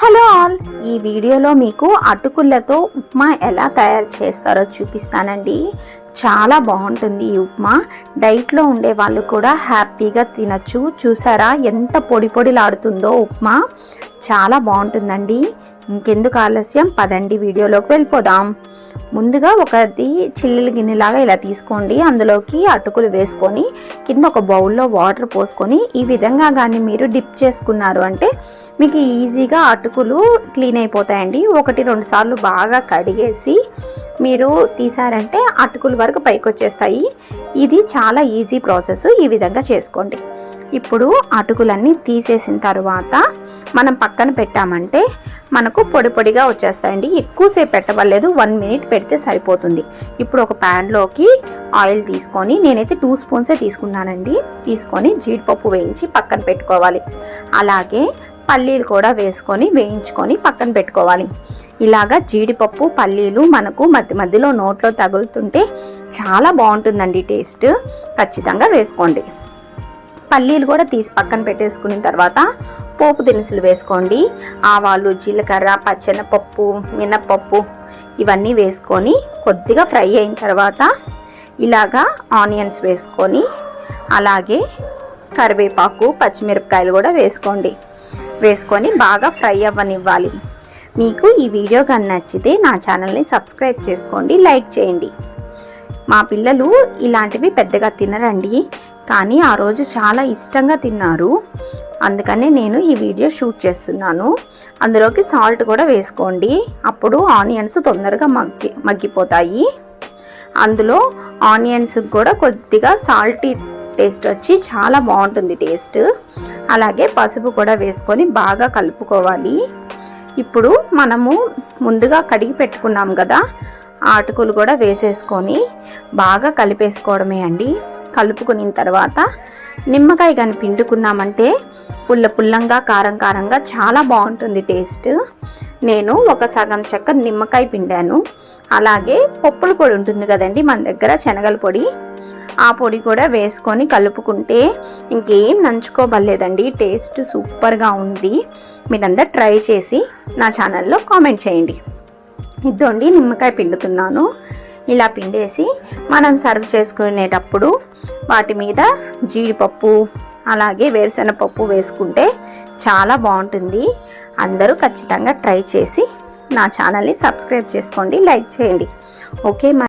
Hello all, ఈ వీడియోలో మీకు అటుకులతో ఉప్మా ఎలా తయారు చేస్తారో చూపిస్తానండి. చాలా బాగుంటుంది ఈ ఉప్మా. డైట్లో ఉండే వాళ్ళు కూడా హ్యాపీగా తినచ్చు. చూసారా ఎంత పొడి పొడిలాడుతుందో ఉప్మా. చాలా బాగుంటుందండి. ఇంకెందుకు ఆలస్యం, పదండి వీడియోలోకి వెళ్ళిపోదాం. ముందుగా ఒకటి చిల్లుల గిన్నెలాగా ఇలా తీసుకోండి. అందులోకి అటుకులు వేసుకొని కింద ఒక బౌల్లో వాటర్ పోసుకొని ఈ విధంగా కానీ మీరు డిప్ చేసుకున్నారు అంటే మీకు ఈజీగా అటుకులు క్లీన్ అయిపోతాయండి. 1-2 సార్లు బాగా కడిగేసి మీరు తీసారంటే అటుకులు వరకు పైకి వచ్చేస్తాయి. ఇది చాలా ఈజీ ప్రాసెస్. ఈ విధంగా చేసుకోండి. ఇప్పుడు అటుకులన్నీ తీసేసిన తర్వాత మనం పక్కన పెట్టామంటే మనకు పొడి పొడిగా వచ్చేస్తాయండి. ఎక్కువసేపు పెట్టవలేదు, 1 మినిట్ పెడితే సరిపోతుంది. ఇప్పుడు ఒక ప్యాన్లోకి ఆయిల్ తీసుకొని, నేనైతే 2 స్పూన్సే తీసుకున్నానండి. తీసుకొని జీడిపప్పు వేయించి పక్కన పెట్టుకోవాలి. అలాగే పల్లీలు కూడా వేసుకొని వేయించుకొని పక్కన పెట్టుకోవాలి. ఇలాగా జీడిపప్పు పల్లీలు మనకు మధ్య మధ్యలో నోట్లో తగులుతుంటే చాలా బాగుంటుందండి టేస్ట్. ఖచ్చితంగా వేసుకోండి. పల్లీలు కూడా తీసి పక్కన పెట్టేసుకున్న తర్వాత పోపు దినుసులు వేసుకోండి. ఆవాలు, జీలకర్ర, పచ్చెనపప్పు, మినపప్పు ఇవన్నీ వేసుకొని కొద్దిగా ఫ్రై అయిన తర్వాత ఇలాగా ఆనియన్స్ వేసుకొని అలాగే కరివేపాకు, పచ్చిమిరపకాయలు కూడా వేసుకోండి. వేసుకొని బాగా ఫ్రై అవ్వనివ్వాలి. మీకు ఈ వీడియో కానీ నచ్చితే నా ఛానల్ని సబ్స్క్రైబ్ చేసుకోండి, లైక్ చేయండి. మా పిల్లలు ఇలాంటివి పెద్దగా తినరండి, కానీ ఆ రోజు చాలా ఇష్టంగా తిన్నారు. అందుకనే నేను ఈ వీడియో షూట్ చేస్తున్నాను. అందులోకి సాల్ట్ కూడా వేసుకోండి. అప్పుడు ఆనియన్స్ తొందరగా మగ్గిపోతాయి. అందులో ఆనియన్స్ కూడా కొద్దిగా సాల్టీ టేస్ట్ వచ్చి చాలా బాగుంటుంది టేస్ట్. అలాగే పసుపు కూడా వేసుకొని బాగా కలుపుకోవాలి. ఇప్పుడు మనము ముందుగా కడిగి పెట్టుకున్నాం కదా, ఆ అటుకులు కూడా వేసేసుకొని బాగా కలిపేసుకోవడమే అండి. కలుపుకున్న తర్వాత నిమ్మకాయ కానీ పిండుకున్నామంటే పుల్లంగా కారం కారంగా చాలా బాగుంటుంది టేస్ట్. నేను ఒక సగం చెక్క నిమ్మకాయ పిండాను. అలాగే పప్పుల పొడి ఉంటుంది కదండి మన దగ్గర, శనగల పొడి, ఆ పొడి కూడా వేసుకొని కలుపుకుంటే ఇంకేం నంచుకోబలేదండి. టేస్ట్ సూపర్గా ఉంది. మీరందరూ ట్రై చేసి నా ఛానల్లో కామెంట్ చేయండి. ఇదండి నిమ్మకాయ పిండుతున్నాను. ఇలా పిండేసి మనం సర్వ్ చేసుకునేటప్పుడు వాటి మీద జీడిపప్పు అలాగే వేరుశెనగపప్పు వేసుకుంటే చాలా బాగుంటుంది. అందరూ ఖచ్చితంగా ట్రై చేసి నా ఛానల్ని సబ్స్క్రైబ్ చేసుకోండి, లైక్ చేయండి. ఓకే.